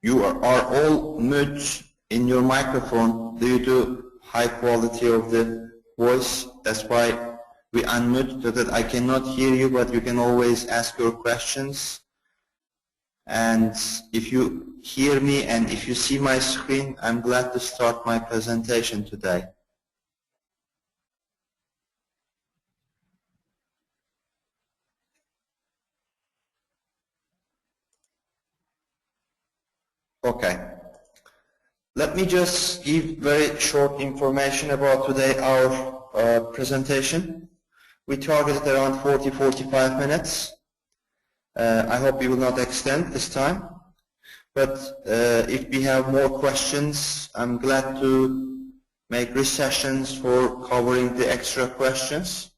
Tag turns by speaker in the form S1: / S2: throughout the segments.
S1: You are all mute in your microphone due to high quality of the voice. That's why we unmute so that I cannot hear you, but you can always ask your questions. And if you hear me and if you see my screen, I'm glad to start my presentation today. Okay. Let me just give very short information about today our presentation. We targeted around 40-45 minutes. I hope we will not extend this time. But if we have more questions, I'm glad to make recessions for covering the extra questions.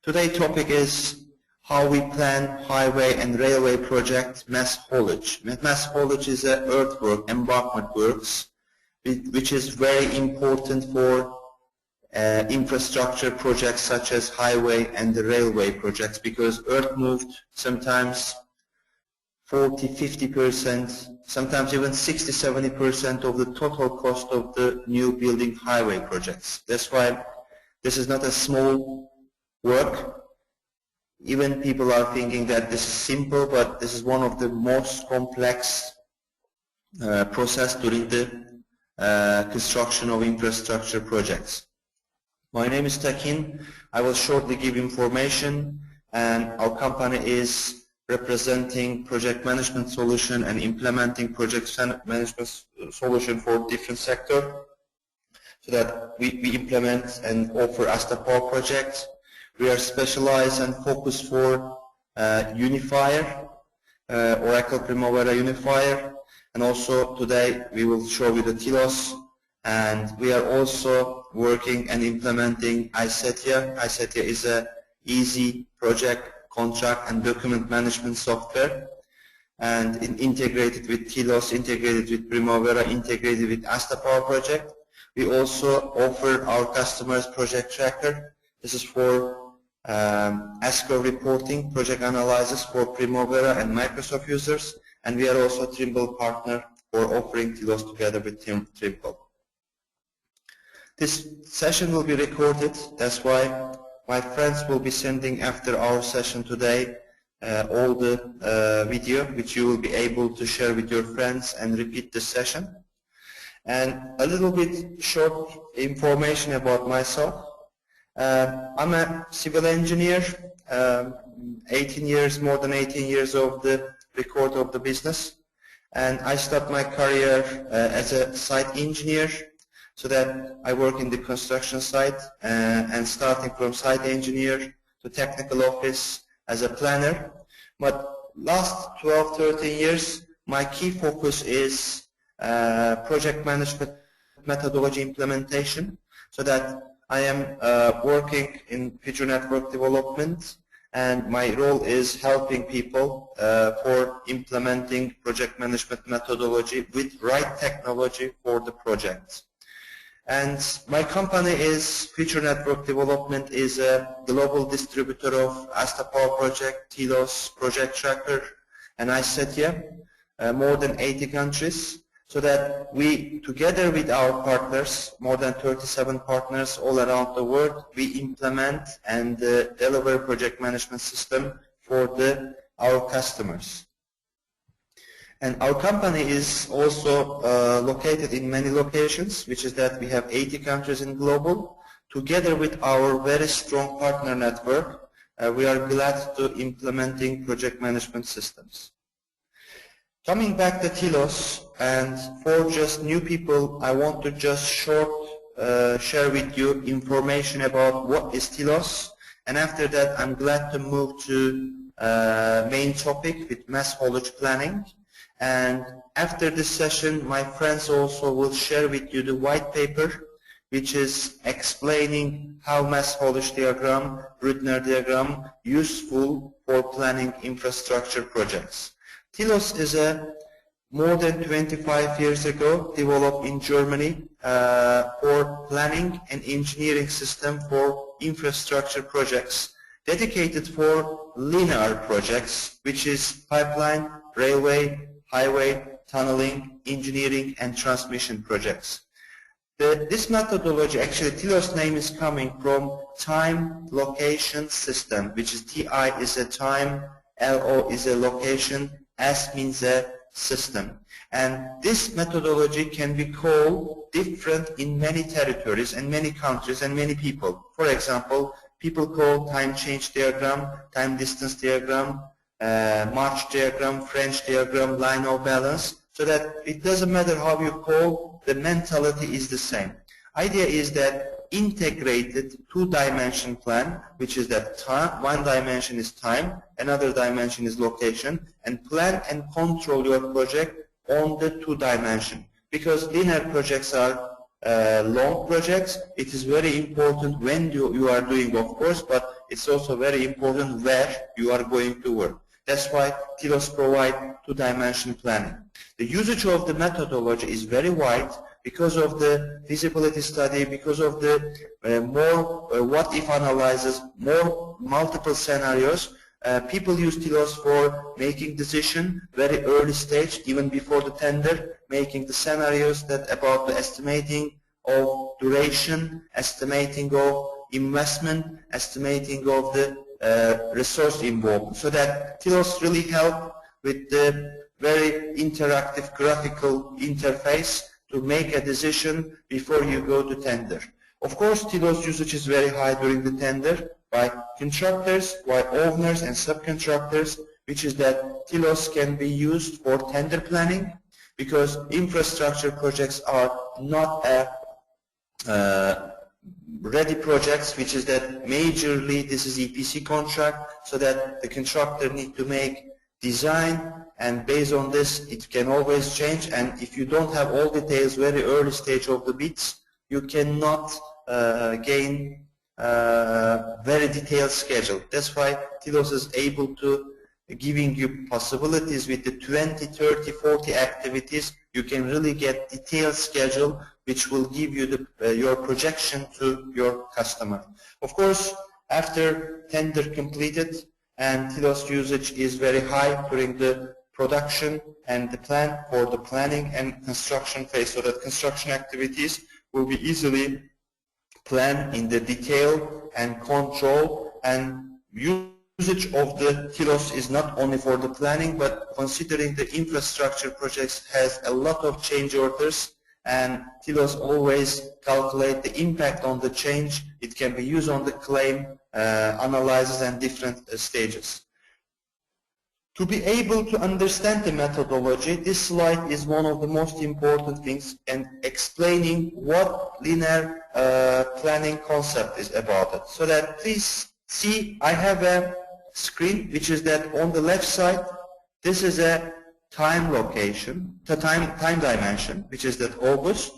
S1: Today's topic is how we plan highway and railway project mass haulage. Mass haulage is an earthwork, embankment works, which is very important for infrastructure projects such as highway and the railway projects, because earth moved sometimes 40-50%, sometimes even 60-70% of the total cost of the new building highway projects. That's why this is not a small work. Even people are thinking that this is simple, but this is one of the most complex process during the construction of infrastructure projects. My name is Tekin. I will shortly give information, and our company is representing project management solution and implementing project management solution for different sectors, so that we implement and offer Astapal projects. We are specialized and focused for Unifier, Oracle Primavera Unifier, and also today we will show you the Tilos, and we are also working and implementing iSetia. iSetia is a easy project, contract and document management software, and integrated with Tilos, integrated with Primavera, integrated with Astapal project. We also offer our customers project tracker. This is for escrow reporting, project analysis for Primavera and Microsoft users, and we are also Trimble partner for offering Tilos together with Trimble. This session will be recorded. That's why my friends will be sending after our session today all the video, which you will be able to share with your friends and repeat the session. And a little bit short information about myself. I'm a civil engineer, 18 years, more than 18 years of the record of the business, and I start my career as a site engineer, so that I work in the construction site, and starting from site engineer to technical office as a planner. But last 12-13 years, my key focus is project management methodology implementation, so that I am working in future network development, and my role is helping people for implementing project management methodology with right technology for the project. And my company is Future Network Development, is a global distributor of Astapal project, Tilos, Project Tracker, and iSetia, more than 80 countries. So that we, together with our partners, more than 37 partners all around the world, we implement and deliver project management system for our customers. And our company is also located in many locations, which is that we have 80 countries in global. Together with our very strong partner network, we are glad to implementing project management systems. Coming back to Tilos, and for just new people, I want to just short share with you information about what is Tilos, and after that I'm glad to move to main topic with mass haulage planning. And after this session, my friends also will share with you the white paper, which is explaining how mass haulage diagram, Brückner diagram, useful for planning infrastructure projects. Tilos is a more than 25 years ago developed in Germany for planning and engineering system for infrastructure projects, dedicated for linear projects, which is pipeline, railway, highway, tunneling, engineering, and transmission projects. This methodology, actually Tilos name is coming from time location system, which is TI is a time, LO is a location, S means a system. And this methodology can be called different in many territories and many countries and many people. For example, people call time change diagram, time distance diagram, March diagram, French diagram, line of balance, so that it doesn't matter how you call, the mentality is the same. Idea is that integrated two-dimension plan, which is that time, one dimension is time, another dimension is location, and plan and control your project on the two-dimension. Because linear projects are long projects, it is very important when you are doing, of course, but it's also very important where you are going to work. That's why Tilos provide two-dimension planning. The usage of the methodology is very wide because of the feasibility study, because of the more what-if analysis, more multiple scenarios. People use Tilos for making decision very early stage, even before the tender, making the scenarios that about the estimating of duration, estimating of investment, estimating of the resource involved, so that Tilos really help with the very interactive graphical interface to make a decision before you go to tender. Of course, Tilos usage is very high during the tender by contractors, by owners and subcontractors, which is that Tilos can be used for tender planning, because infrastructure projects are not ready projects, which is that majorly this is EPC contract, so that the contractor need to make design, and based on this it can always change, and if you don't have all details very early stage of the bids, you cannot gain very detailed schedule. That's why Tilos is able to giving you possibilities with the 20, 30, 40 activities. You can really get detailed schedule which will give you the, your projection to your customer. Of course, after tender completed and Tilos usage is very high during the production and the plan for the planning and construction phase, so that construction activities will be easily planned in the detail and control, and usage of the Tilos is not only for the planning, but considering the infrastructure projects has a lot of change orders, and Tilos always calculate the impact on the change. It can be used on the claim analysis and different stages. To be able to understand the methodology, this slide is one of the most important things and explaining what linear planning concept is about it. So that please see, I have a screen which is that on the left side, this is a time location, the time dimension, which is that August,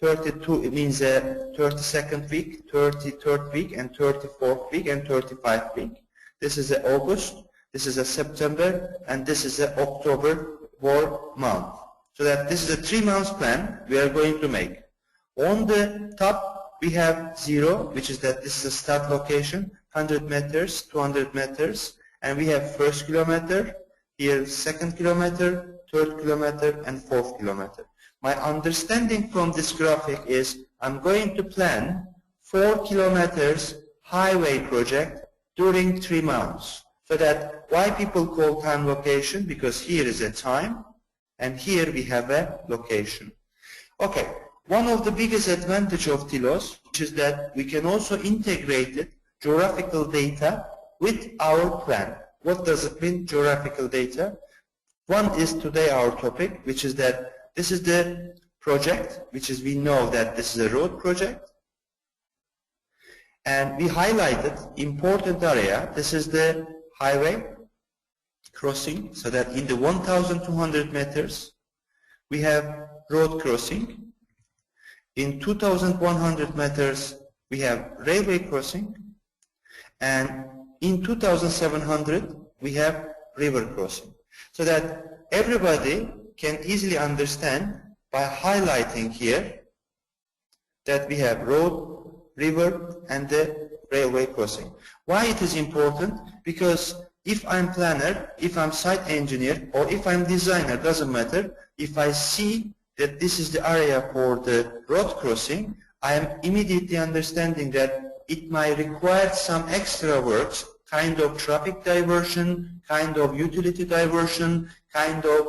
S1: 32, it means a 32nd week, 33rd week, and 34th week, and 35th week. This is a August, this is a September, and this is a October for month. So that this is a 3 months plan we are going to make. On the top we have 0, which is that this is a start location, 100 meters, 200 meters, and we have first kilometer, here second kilometer, third kilometer, and fourth kilometer. My understanding from this graphic is I'm going to plan 4 kilometers highway project during 3 months. So that why people call time location, because here is a time and here we have a location. Okay, one of the biggest advantage of Tilos, which is that we can also integrate it, geographical data with our plan. What does it mean, geographical data? One is today our topic, which is that this is the project, which is we know that this is a road project. And we highlighted important area. This is the highway crossing, so that in the 1,200 meters we have road crossing. In 2,100 meters we have railway crossing, and in 2,700 we have river crossing. So that everybody can easily understand by highlighting here that we have road, river, and the railway crossing. Why it is important? Because if I'm planner, if I'm site engineer, or if I'm designer, doesn't matter, if I see that this is the area for the road crossing, I am immediately understanding that it might require some extra works, kind of traffic diversion, kind of utility diversion, kind of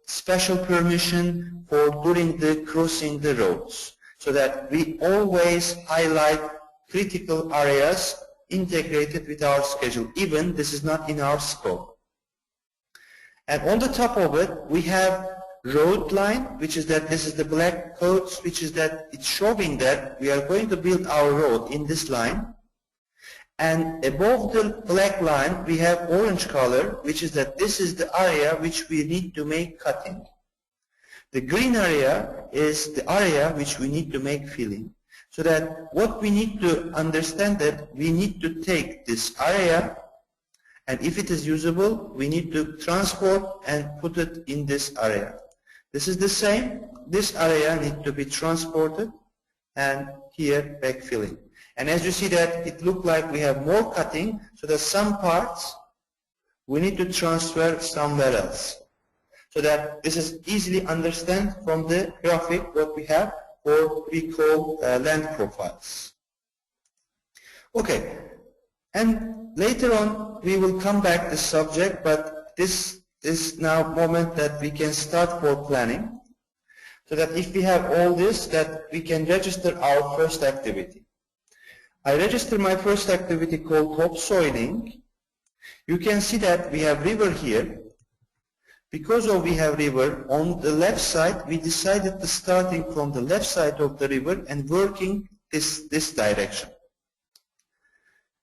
S1: special permission for during the crossing the roads, so that we always highlight critical areas integrated with our schedule, even this is not in our scope. And on the top of it, we have road line, which is that this is the black codes, which is that it's showing that we are going to build our road in this line. And above the black line, we have orange color, which is that this is the area which we need to make cutting. The green area is the area which we need to make filling. So that what we need to understand that we need to take this area, and if it is usable, we need to transport and put it in this area. This is the same. This area needs to be transported, and here backfilling. And as you see that it looks like we have more cutting, so that some parts we need to transfer somewhere else. So that this is easily understand from the graphic what we have, or we call land profiles. Okay, and later on we will come back to the subject, but this is now moment that we can start for planning, so that if we have all this, that we can register our first activity. I register my first activity called topsoiling. You can see that we have river here. Because of we have river, on the left side, we decided to starting from the left side of the river and working this direction.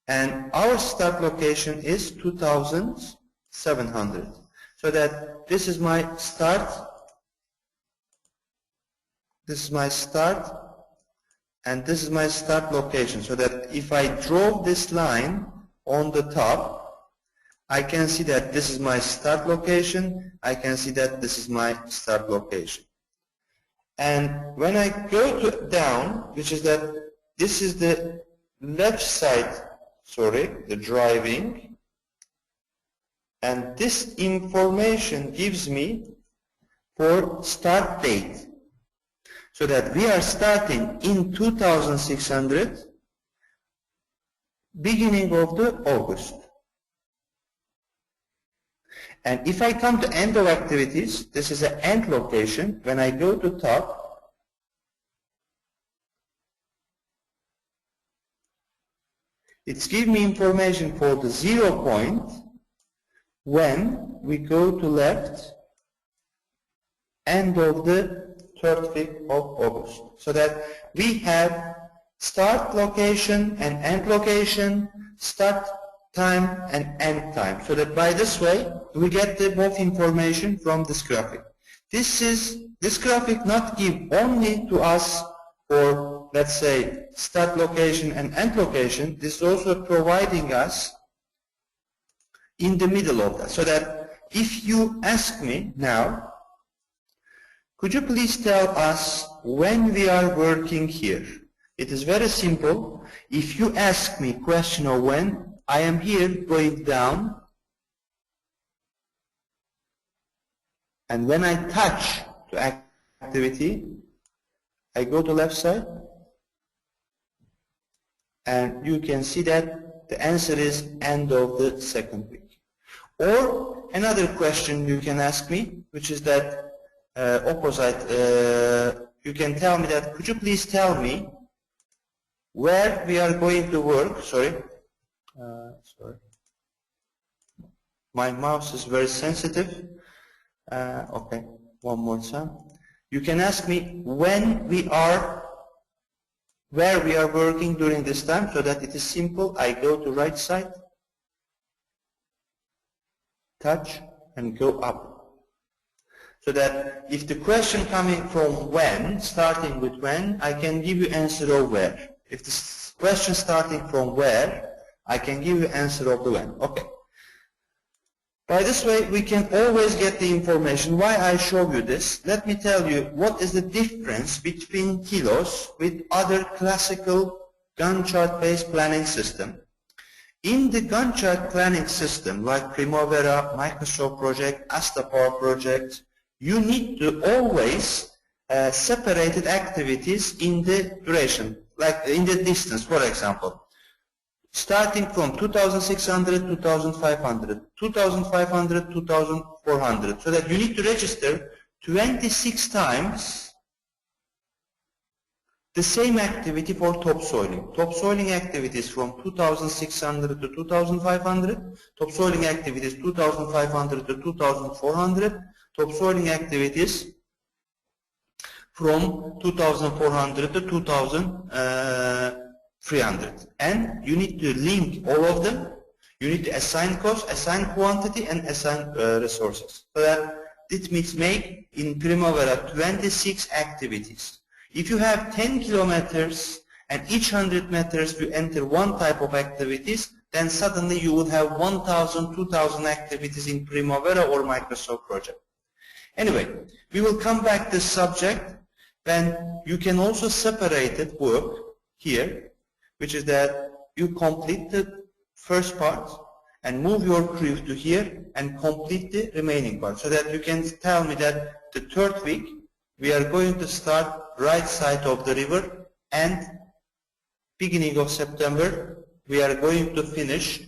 S1: And our start location is 2,700. So that this is my start. This is my start. And this is my start location. So that if I draw this line on the top, I can see that this is my start location. I can see that this is my start location. And when I go down, which is that this is the left side, the driving, and this information gives me for start date. So that we are starting in 2600, beginning of the August. And if I come to end of activities, this is an end location. When I go to top, it's giving me information for the 0 point when we go to left, end of the 3rd week of August. So that we have start location and end location, start time and end time. So that by this way, we get the both information from this graphic. This graphic not give only to us for, let's say, start location and end location. This is also providing us in the middle of that. So that if you ask me now, could you please tell us when we are working here? It is very simple. If you ask me question of when, I am here going down, and when I touch the activity, I go to left side, and you can see that the answer is end of the 2nd week. Or another question you can ask me, which is that opposite, you can tell me that, could you please tell me where we are going to work, sorry, my mouse is very sensitive. Okay, one more time. You can ask me when we are, where we are working during this time, so that it is simple. I go to right side, touch, and go up. So that if the question coming from when, starting with when, I can give you answer of where. If the question starting from where, I can give you answer of the when. Okay. By this way, we can always get the information. Why I show you this? Let me tell you what is the difference between Tilos with other classical Gantt chart-based planning system. In the Gantt chart planning system, like Primavera, Microsoft project, Astapower project, you need to always separate activities in the duration, like in the distance, for example. Starting from 2600, 2500, 2500, 2400, so that you need to register 26 times the same activity for topsoiling. Topsoiling activities from 2600 to 2500, topsoiling activities 2500 to 2400, topsoiling activities from 2400 to 2300. And you need to link all of them. You need to assign cost, assign quantity, and assign resources. So that it means make in Primavera 26 activities. If you have 10 kilometers and each 100 meters you enter one type of activities, then suddenly you will have 1,000, 2,000 activities in Primavera or Microsoft project. Anyway, we will come back to this subject when you can also separate it work here, which is that you complete the first part and move your crew to here and complete the remaining part, so that you can tell me that the third week we are going to start right side of the river, and beginning of September we are going to finish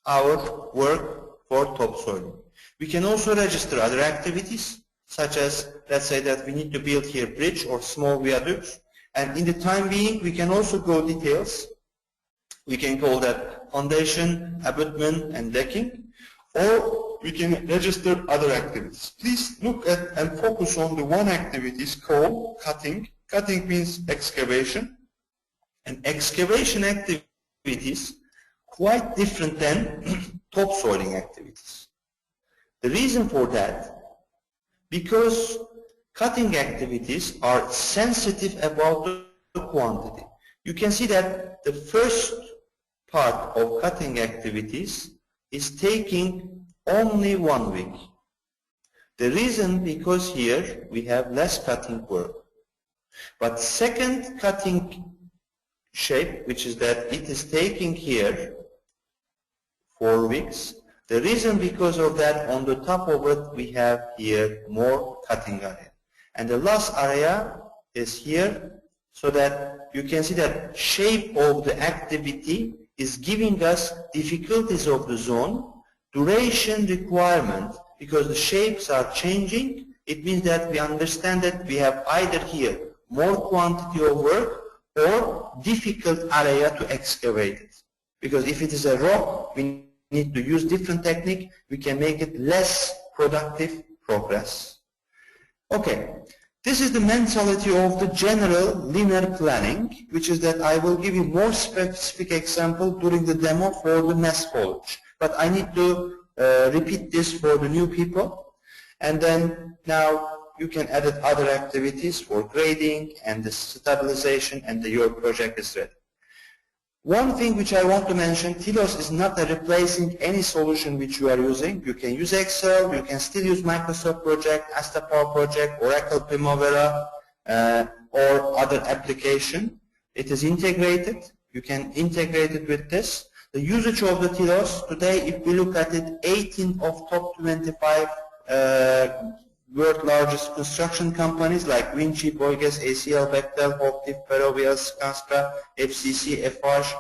S1: our work for topsoil. We can also register other activities, such as, let's say that we need to build here bridge or small viaducts, and in the time being we can also go details. We can call that foundation, abutment, and decking, or we can register other activities. Please look at and focus on the one activity called cutting. Cutting means excavation, and excavation activities quite different than topsoiling activities. The reason for that, because cutting activities are sensitive about the quantity. You can see that the first part of cutting activities is taking only 1 week. The reason, because here we have less cutting work. But second cutting shape, which is that it is taking here 4 weeks. The reason, because of that, on the top of it we have here more cutting area. And the last area is here, so that you can see that shape of the activity is giving us difficulties of the zone, duration requirement, because the shapes are changing. It means that we understand that we have either here more quantity of work or difficult area to excavate it. Because if it is a rock, we need to use different technique, we can make it less productive progress. Okay, this is the mentality of the general linear planning, which is that I will give you more specific example during the demo for the mass haulage. But I need to repeat this for the new people, and then now you can add other activities for grading and the stabilization, and your project is ready. One thing which I want to mention, Tilos is not replacing any solution which you are using. You can use Excel, you can still use Microsoft project, Astapower project, Oracle Primavera, or other application. It is integrated. You can integrate it with this. The usage of the Tilos today, if we look at it, 18 of top 25 world largest construction companies like Vinci, Boygas, ACL, Bechtel, Hochtief, Ferrovial, Skanska, FCC, FH,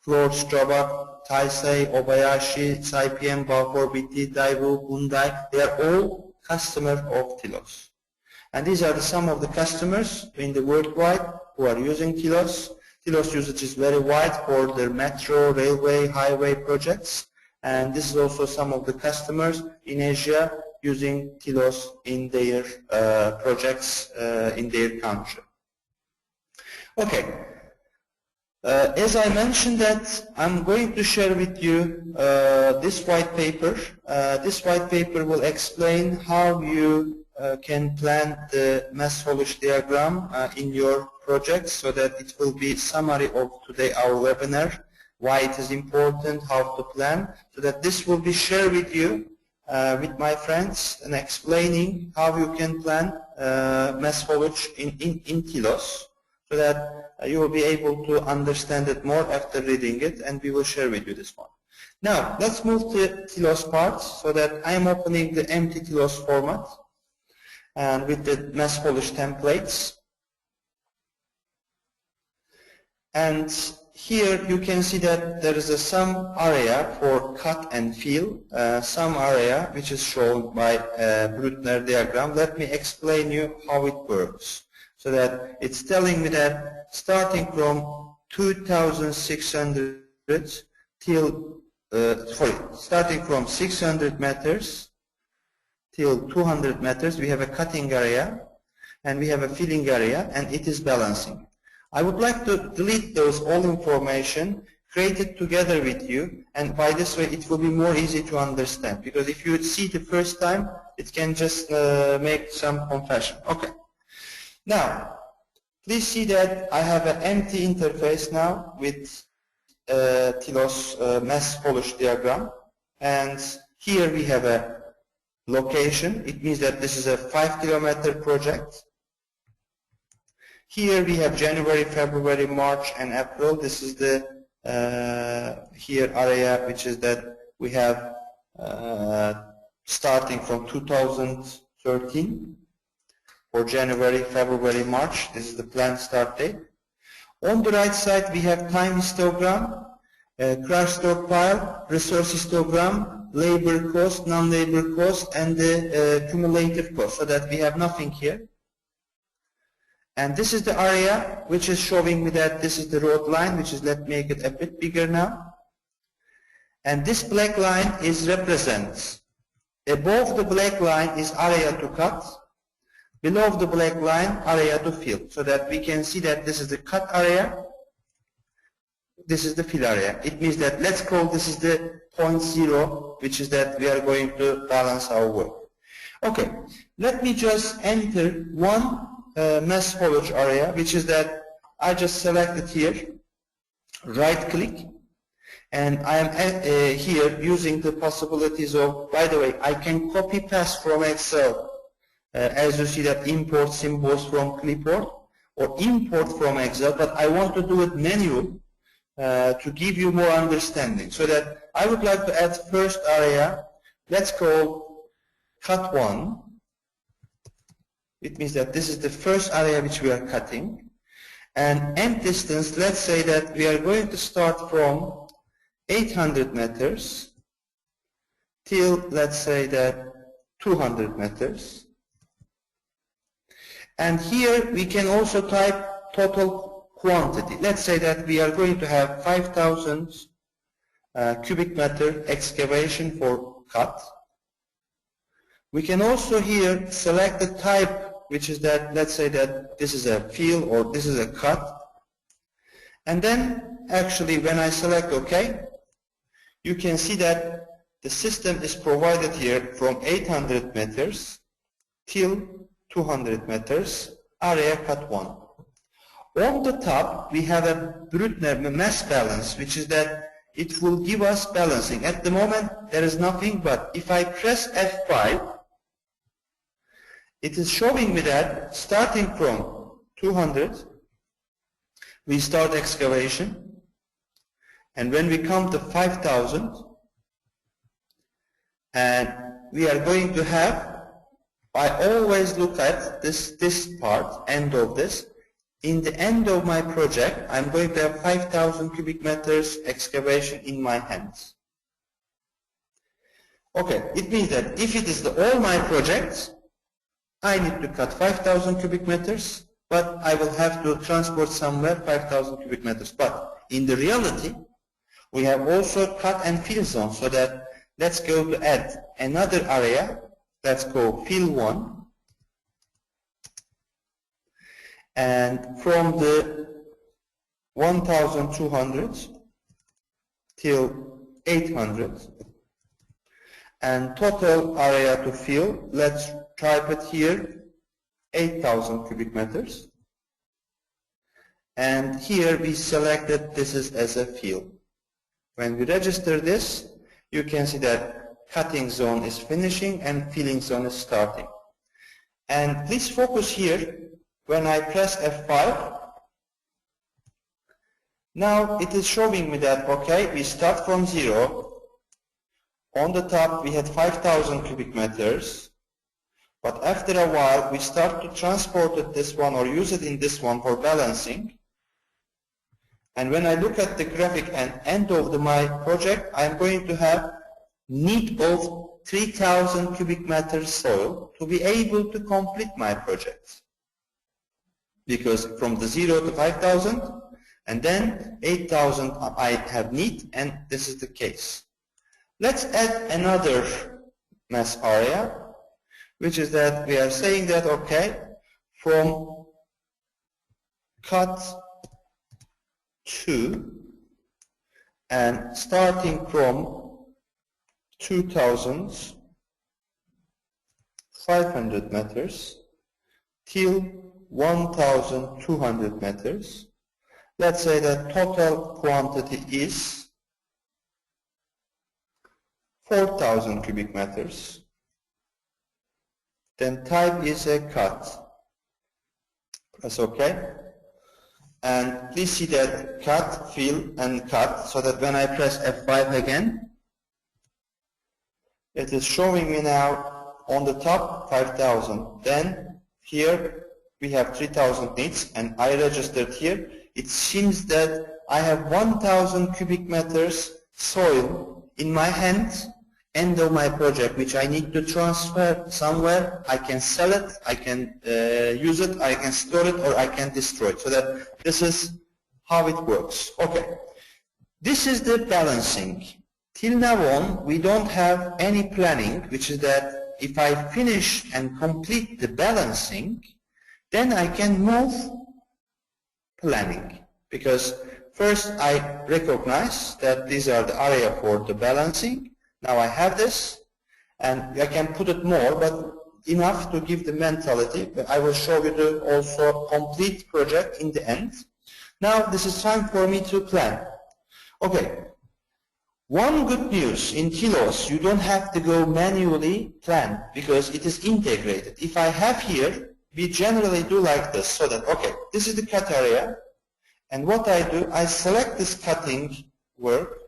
S1: Fluor, Strabag, Taisei, Obayashi, Saipem, Balfour, BT, Daewoo, Hyundai, they are all customers of Tilos. And these are some of the customers in the worldwide who are using Tilos. Tilos usage is very wide for their metro, railway, highway projects. And this is also some of the customers in Asia using Tilos in their projects in their country. Okay, as I mentioned that I'm going to share with you this white paper. This white paper will explain how you can plan the mass haulage diagram in your project, so that it will be summary of today our webinar, why it is important, how to plan, so that this will be shared with you with my friends and explaining how you can plan mass haulage in Tilos, so that you will be able to understand it more after reading it, and we will share with you this one. Now, let's move to Tilos parts so that I am opening the empty Tilos format and with the mass polish templates. And here you can see that there is some area for cut and fill, some area which is shown by Brückner diagram. Let me explain you how it works. So that it's telling me that starting from 2,600 till, starting from 600 meters till 200 meters, we have a cutting area and we have a filling area, and it is balancing. I would like to delete those all information, create it together with you, and by this way it will be more easy to understand, because if you see the first time, it can just make some confusion. Okay. Now, please see that I have an empty interface now with Tilos mass polish diagram, and here we have a location. It means that this is a 5-kilometer project. Here we have January, February, March, and April. This is the here area, which is that we have starting from 2013 for January, February, March. This is the planned start date. On the right side, we have time histogram, crush stockpile, resource histogram, labor cost, non-labor cost, and the cumulative cost, so that we have nothing here. And this is the area which is showing me that this is the road line, which is, let's make it a bit bigger now. And this black line is represents. Above the black line is area to cut. Below the black line, area to fill. So that we can see that this is the cut area. This is the fill area. It means that, let's call this is the point 0, which is that we are going to balance our work. Okay, let me just enter one mass haulage area, which is that I just selected here, right click, and I am here using the possibilities of, by the way, I can copy paste from Excel, as you see that import symbols from clipboard, or import from Excel, but I want to do it manual to give you more understanding. So that I would like to add first area, let's call cut 1. It means that this is the first area which we are cutting. And end distance, let's say that we are going to start from 800 meters till, let's say that 200 meters. And here we can also type total quantity. Let's say that we are going to have 5,000 cubic meter excavation for cut. We can also here select the type, which is that, let's say that this is a fill or this is a cut. And then actually when I select OK, you can see that the system is provided here from 800 meters till 200 meters, area cut 1. On the top we have a Brückner mass balance, which is that it will give us balancing. At the moment there is nothing, but if I press F5, it is showing me that starting from 200, we start excavation, and when we come to 5,000, and we are going to have, I always look at this part, end of this. In the end of my project, I'm going to have 5,000 cubic meters excavation in my hands. Okay, it means that if it is all my projects, I need to cut 5,000 cubic meters, but I will have to transport somewhere 5,000 cubic meters. But in the reality, we have also cut and fill zone, so that let's go to add another area. Let's go fill 1. And from the 1,200 till 800, and total area to fill, let's type it here, 8,000 cubic meters. And here we selected this is as a fill. When we register this, you can see that cutting zone is finishing and filling zone is starting. And please focus here, when I press F5, now it is showing me that, okay, we start from 0, On the top we had 5,000 cubic meters, but after a while we start to transport it this one or use it in this one for balancing. And when I look at the graphic and end of my project, I am going to have need of 3,000 cubic meters soil to be able to complete my project. Because from the 0 to 5,000 and then 8,000 I have need, and this is the case. Let's add another mass area, which is that we are saying that, okay, from cut 2 and starting from 2,500 meters till 1,200 meters. Let's say that total quantity is 4,000 cubic meters. Then type is a cut. Press OK. And please see that cut, fill, and cut, so that when I press F5 again, it is showing me now on the top 5,000. Then here we have 3,000 needs, and I registered here. It seems that I have 1,000 cubic meters soil in my hands, end of my project, which I need to transfer somewhere. I can sell it, I can use it, I can store it, or I can destroy it. So that this is how it works. Okay, this is the balancing. Till now on, we don't have any planning, which is that if I finish and complete the balancing, then I can move planning. Because first I recognize that these are the area for the balancing. Now I have this, and I can put it more, but enough to give the mentality. But I will show you the also complete project in the end. Now this is time for me to plan. Okay. One good news in Tilos, you don't have to go manually plan because it is integrated. If I have here, we generally do like this, so that, okay, this is the cut area, and what I do, I select this cutting work,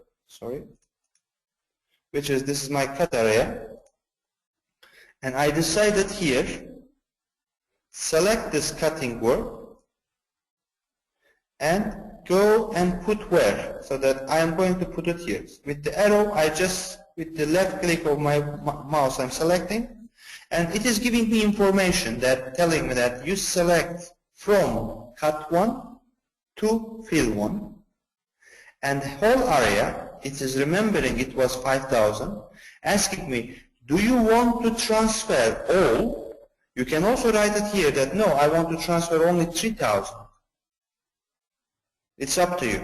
S1: which is, this is my cut area, and I decided here, select this cutting work, and go and put where, so that I am going to put it here. With the arrow, I just, with the left click of my mouse, I'm selecting, and it is giving me information that telling me that you select from cut 1 to fill 1, and whole area, it is remembering it was 5,000, asking me, do you want to transfer all? You can also write it here that no, I want to transfer only 3,000. It's up to you.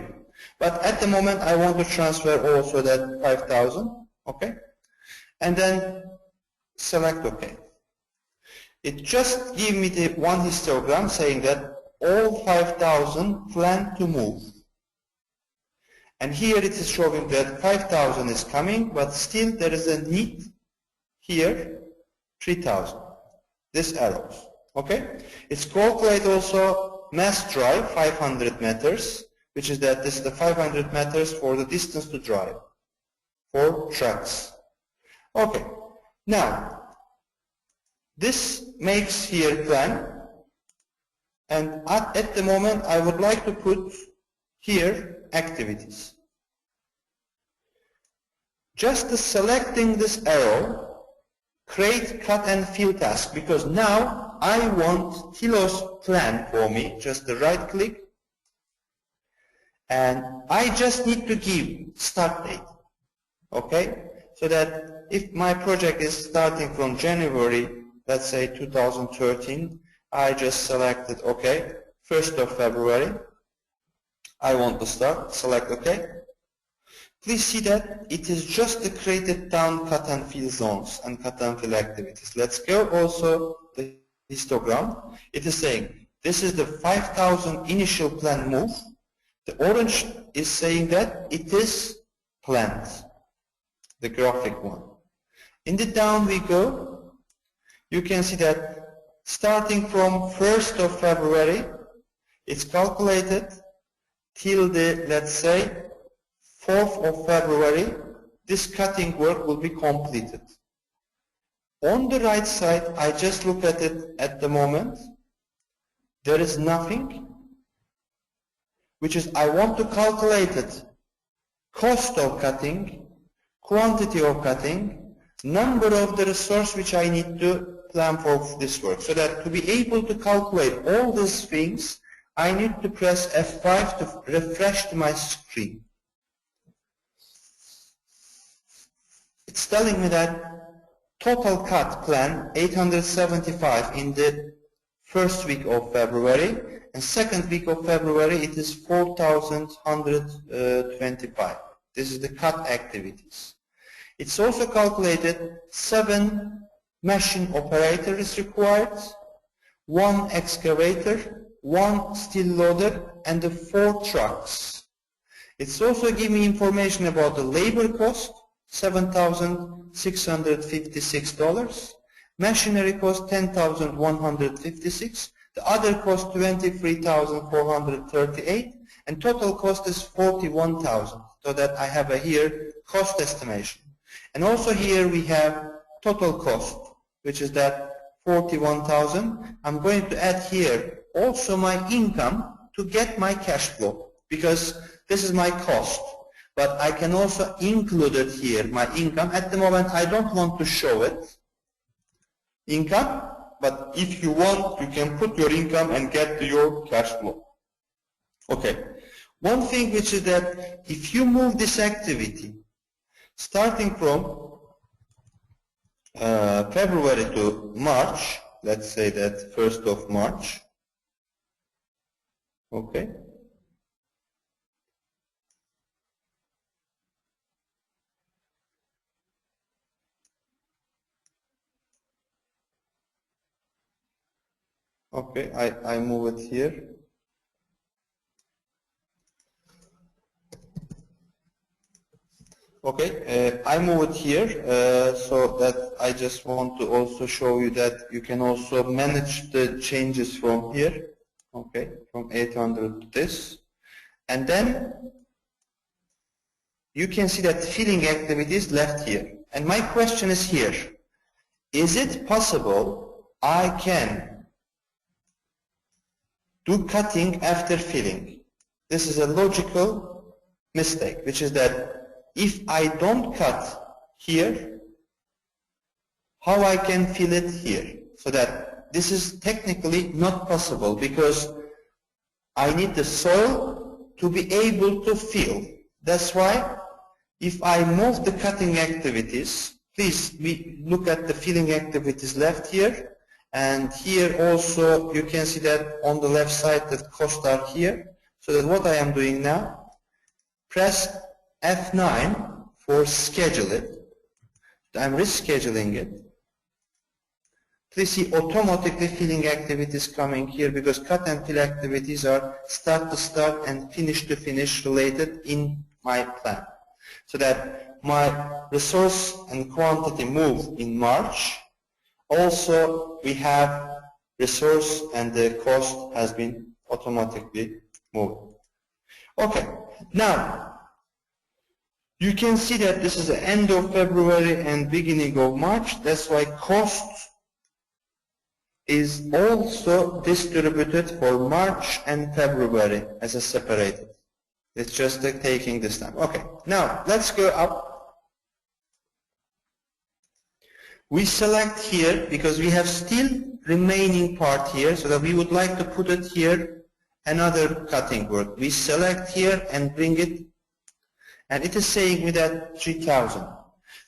S1: But at the moment, I want to transfer also that 5,000, okay? And then select OK. It just gives me the one histogram saying that all 5,000 plan to move. And here it is showing that 5,000 is coming, but still there is a need here, 3,000. This arrows, okay? It's calculate also mass drive 500 meters, which is that this is the 500 meters for the distance to drive for trucks. Okay, now this makes here plan, and at the moment I would like to put here activities. Just selecting this arrow, create cut and fill task, because now I want Tilos plan for me, just the right click, and I just need to give start date, okay? So that if my project is starting from January, let's say 2013, I just selected, okay, 1st of February, I want to start, select okay. Please see that it is just created down cut and fill zones and cut and fill activities. Let's go also the histogram. It is saying this is the 5,000 initial plan move. The orange is saying that it is planned, the graphic one. In the down we go, you can see that starting from 1st of February, it's calculated till the, let's say, 4th of February, this cutting work will be completed. On the right side, I just look at it at the moment. There is nothing, which is I want to calculate it. Cost of cutting, quantity of cutting, number of the resource which I need to plan for this work. So that to be able to calculate all these things, I need to press F5 to refresh my screen. It's telling me that total cut plan 875 in the first week of February, and second week of February it is 4,125. This is the cut activities. It's also calculated 7 machine operator is required, 1 excavator, 1 steel loader, and 4 trucks. It's also giving me information about the labor cost, $7,656, machinery cost $10,156, the other cost $23,438, and total cost is $41,000. So that I have here cost estimation. And also here we have total cost, which is that $41,000. I'm going to add here also my income to get my cash flow, because this is my cost. But I can also include it here, my income. At the moment, I don't want to show it, income, but if you want, you can put your income and get your cash flow. Okay. One thing which is that if you move this activity, starting from February to March, let's say that 1st of March, okay. Okay, I move it here. Okay, I move it here so that I just want to also show you that you can also manage the changes from here. Okay, from 800 to this. And then you can see that filling activities left here. And my question is here. Is it possible I can do cutting after filling? This is a logical mistake, which is that if I don't cut here, how I can fill it here? So that this is technically not possible, because I need the soil to be able to fill. That's why if I move the cutting activities, please look at the filling activities left here. And here also you can see that on the left side that costs are here. So that what I am doing now, press F9 for schedule it. I'm rescheduling it. Please see automatically filling activities coming here, because cut and fill activities are start to start and finish to finish related in my plan. So that my resource and quantity move in March. Also, we have resource and the cost has been automatically moved. Okay, now you can see that this is the end of February and beginning of March. That's why cost is also distributed for March and February as a separated. It's just taking this time. Okay, now let's go up. We select here because we have still remaining part here, so that we would like to put it here, another cutting work. We select here and bring it, and it is saying me that 3,000.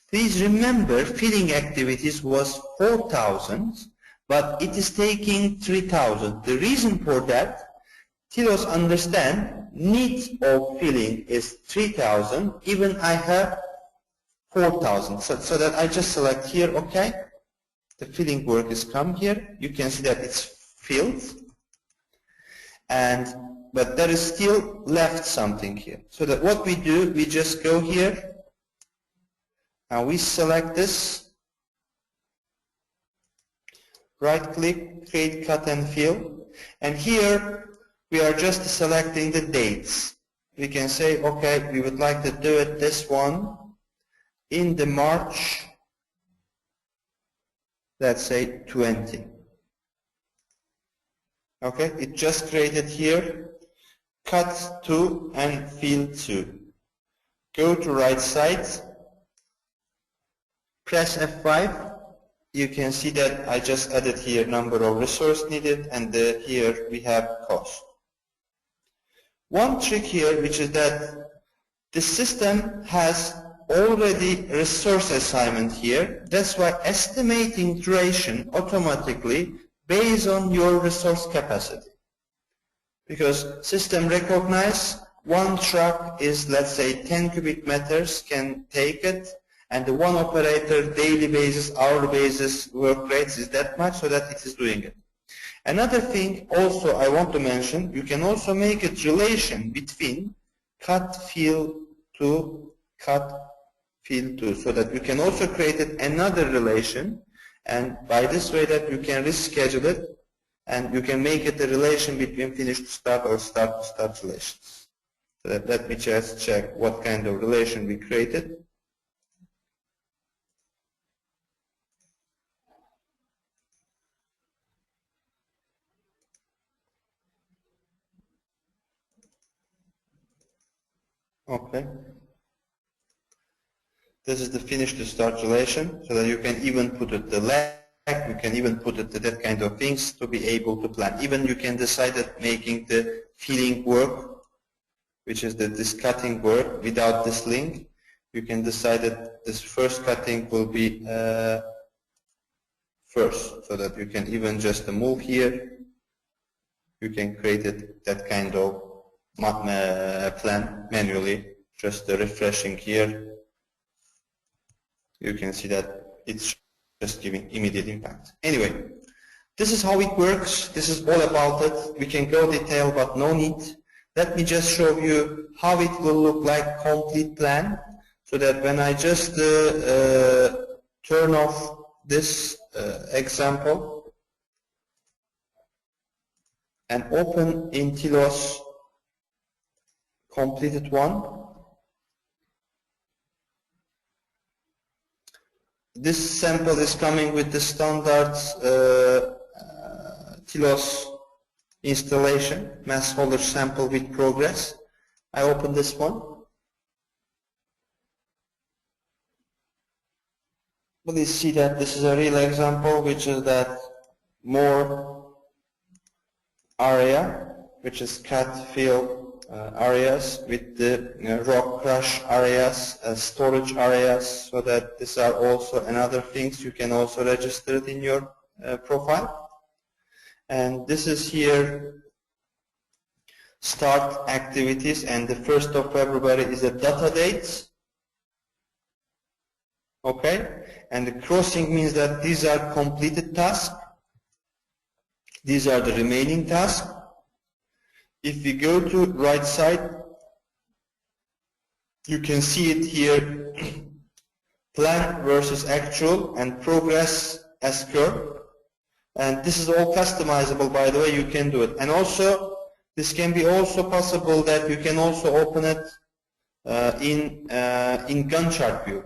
S1: Please remember, filling activities was 4,000, but it is taking 3,000. The reason for that, Tilos understand need of filling is 3,000, even I have 4,000. So that I just select here, okay, the filling work is come here. You can see that it's filled, but there is still left something here. So that what we do, we just go here, and we select this, right click, create cut and fill, and here we are just selecting the dates. We can say, okay, we would like to do it this one, in the March, let's say 20. Okay, it just created here, cut to and fill to. Go to right side, press F5. You can see that I just added here number of resource needed, and here we have cost. One trick here, which is that the system has already resource assignment here. That's why estimating duration automatically based on your resource capacity. Because system recognize one truck is, let's say, 10 cubic meters can take it, and the one operator daily basis, hourly basis work rates is that much, so that it is doing it. Another thing also I want to mention, you can also make a relation between cut fill to cut fill to, so that you can also create another relation, and by this way that you can reschedule it, and you can make it a relation between finish to start or start to start relations. So that, let me just check what kind of relation we created. Okay. This is the finish to start relation, so that you can even put it the lag, you can even put it that kind of things to be able to plan. Even you can decide that making the filling work, which is this cutting work without this link, you can decide that this first cutting will be first, so that you can even just move here, you can create it that kind of plan manually, just refreshing here. You can see that it's just giving immediate impact. Anyway, this is how it works. This is all about it. We can go detail, but no need. Let me just show you how it will look like complete plan, so that when I just turn off this example and open in Tilos completed one, this sample is coming with the standard Tilos installation, mass Haulage sample with progress. I open this one. Please see that this is a real example, which is that more area, which is cut fill areas with the rock crush areas, storage areas, so that these are also another things you can also register it in your profile. And this is here start activities, and the 1st of February is the data date. Okay, and the crossing means that these are completed tasks. These are the remaining tasks. If we go to right side, you can see it here, plan versus actual and progress as curve. And this is all customizable, by the way, you can do it. And also, this can be also possible that you can also open it in Gantt chart view.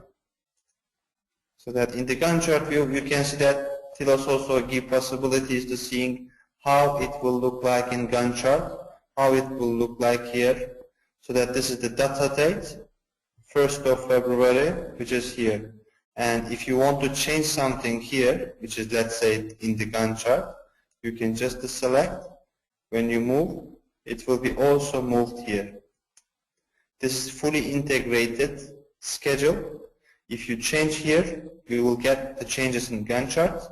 S1: So that in the Gantt chart view, you can see that Tilos also give possibilities to seeing how it will look like in Gantt chart, how it will look like here. So that this is the data date, 1st of February, which is here. And if you want to change something here, which is, let's say, in the Gantt chart, you can just select. When you move, it will be also moved here. This is fully integrated schedule. If you change here, you will get the changes in Gantt chart.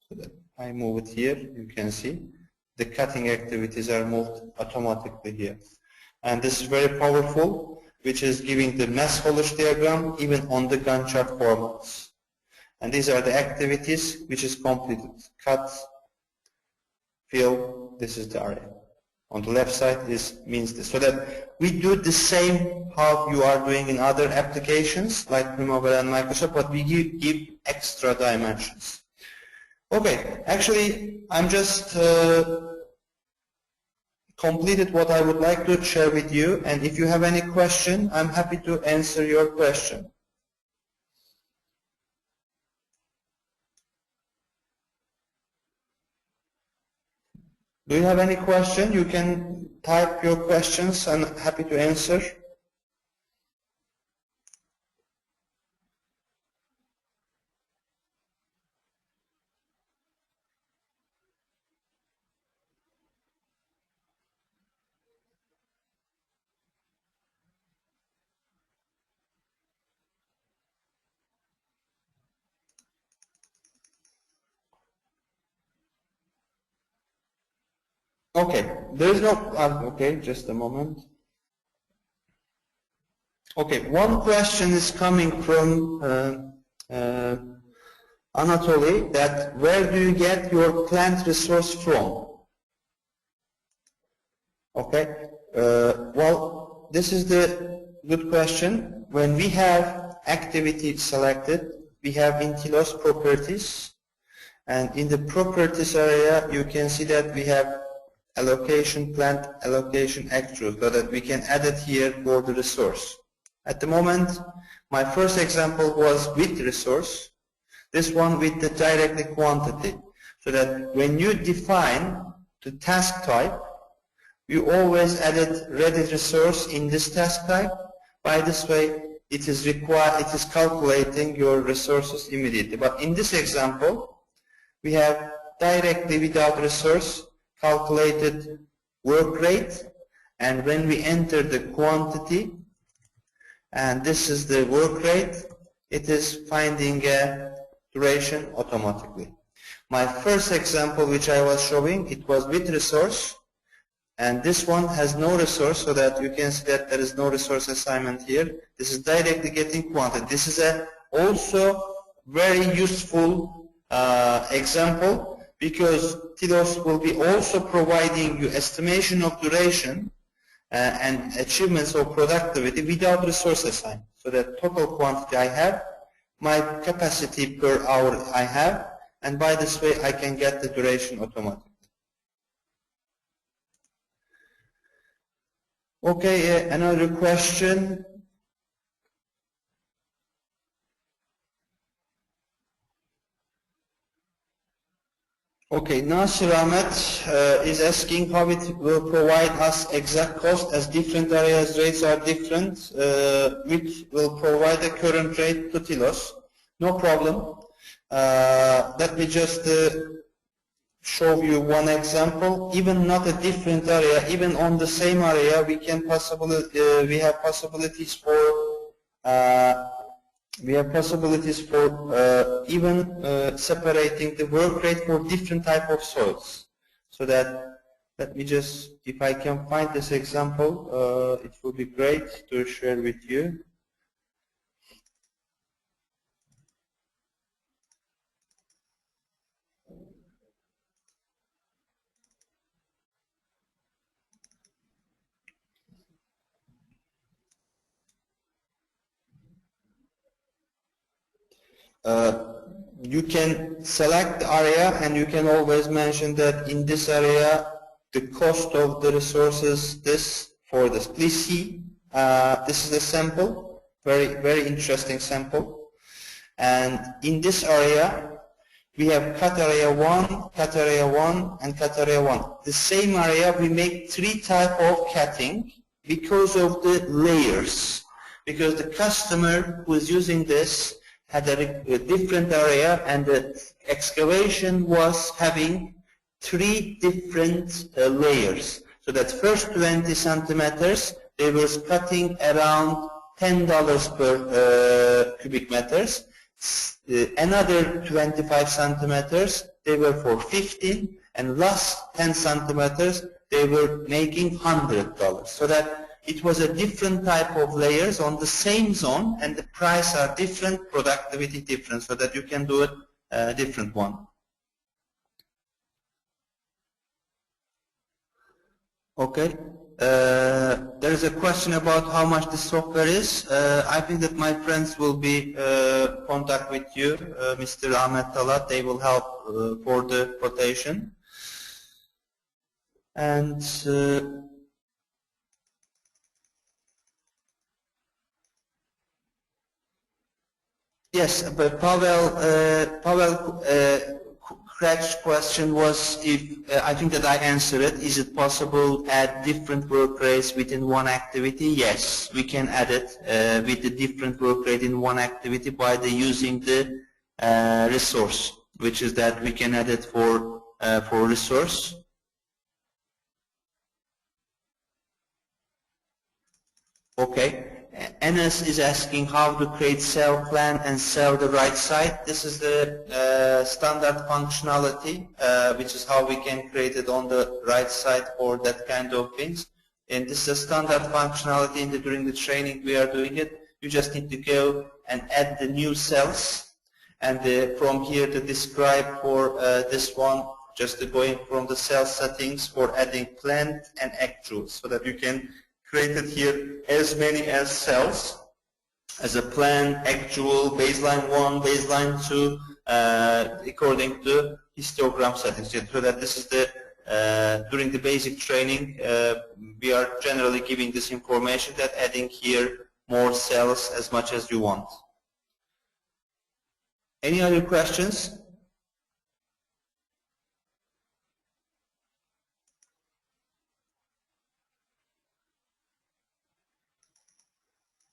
S1: So that I move it here, you can see the cutting activities are moved automatically here. And this is very powerful, which is giving the mass haulage diagram even on the Gantt chart formats. And these are the activities which is completed. Cut, fill, this is the area. On the left side means this. So that we do the same how you are doing in other applications like Primavera and Microsoft, but we give extra dimensions. Okay, actually I'm just completed what I would like to share with you, and if you have any question, I'm happy to answer your question. Do you have any question? You can type your questions. I'm happy to answer. Okay, there is no, okay, just a moment. Okay, one question is coming from Anatoly, that where do you get your plant resource from? Okay, well, this is the good question. When we have activity selected, we have in Tilos properties, and in the properties area, you can see that we have allocation plant, allocation extrude, so that we can add it here for the resource. At the moment, my first example was with resource, this one with the directly quantity, so that when you define the task type, you always added ready resource in this task type. By this way, it is calculating your resources immediately. But in this example, we have directly without resource calculated work rate, and when we enter the quantity, and this is the work rate, it is finding a duration automatically. My first example which I was showing, it was with resource, and this one has no resource, so that you can see that there is no resource assignment here. This is directly getting quantity. This is a also very useful example, because Tilos will be also providing you estimation of duration and achievements of productivity without resource assignment. So that total quantity I have, my capacity per hour I have, and by this way I can get the duration automatically. Okay, another question. Okay, Nasir Ahmed is asking how it will provide us exact cost, as different areas rates are different, which will provide the current rate to Tilos. No problem. Let me just show you one example. Even not a different area, even on the same area, we can we have possibilities for even separating the work rate for different type of soils. So that, let me just, if I can find this example, it would be great to share with you. You can select the area, and you can always mention that in this area the cost of the resources this for this. Please see, this is a sample, very interesting sample, and in this area we have cut area 1, cut area 1, and cut area 1. The same area we make 3 type of cutting because of the layers, because the customer who is using this had a different area, and the excavation was having 3 different layers. So that first 20 centimeters, they were cutting around $10 per cubic meters. Another 25 centimeters, they were for 15, and last 10 centimeters, they were making $100. So that it was a different type of layers on the same zone, and the price are different, productivity different, so that you can do it different one. Okay, there is a question about how much the software is. I think that my friends will be contact with you, Mr. Ahmet Talat. They will help for the quotation. And yes, but Pavel scratch question was if, I think that I answered it, is it possible to add different work rates within one activity? Yes, we can add it with the different work rate in one activity by using the resource, which is that we can add it for resource. Okay. Enes is asking how to create sell plan and sell the right side. This is the standard functionality, which is how we can create it on the right side for that kind of things. And this is a standard functionality during the training we are doing it. You just need to go and add the new cells, and from here to describe for this one, just going from the cell settings for adding planned and actual, so that you can created here as many as cells as a plan, actual, baseline 1, baseline 2, according to histogram settings. So that this is the, during the basic training, we are generally giving this information that adding here more cells as much as you want. Any other questions?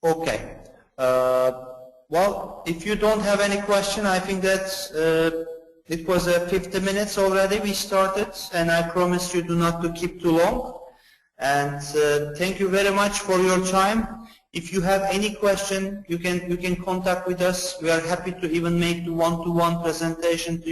S1: Okay. Well, if you don't have any question, I think that it was 50 minutes already we started, and I promise you not to keep too long. And thank you very much for your time. If you have any question, you can contact with us. We are happy to even make the one-to-one presentation to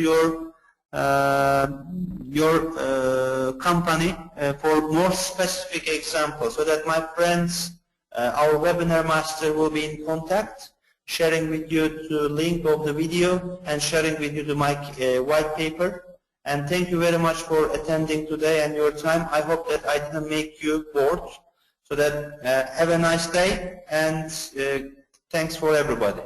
S1: your company for more specific examples, so that my friends, our webinar master, will be in contact, sharing with you the link of the video and sharing with you the white paper. And thank you very much for attending today and your time. I hope that I didn't make you bored. So that have a nice day, and thanks for everybody.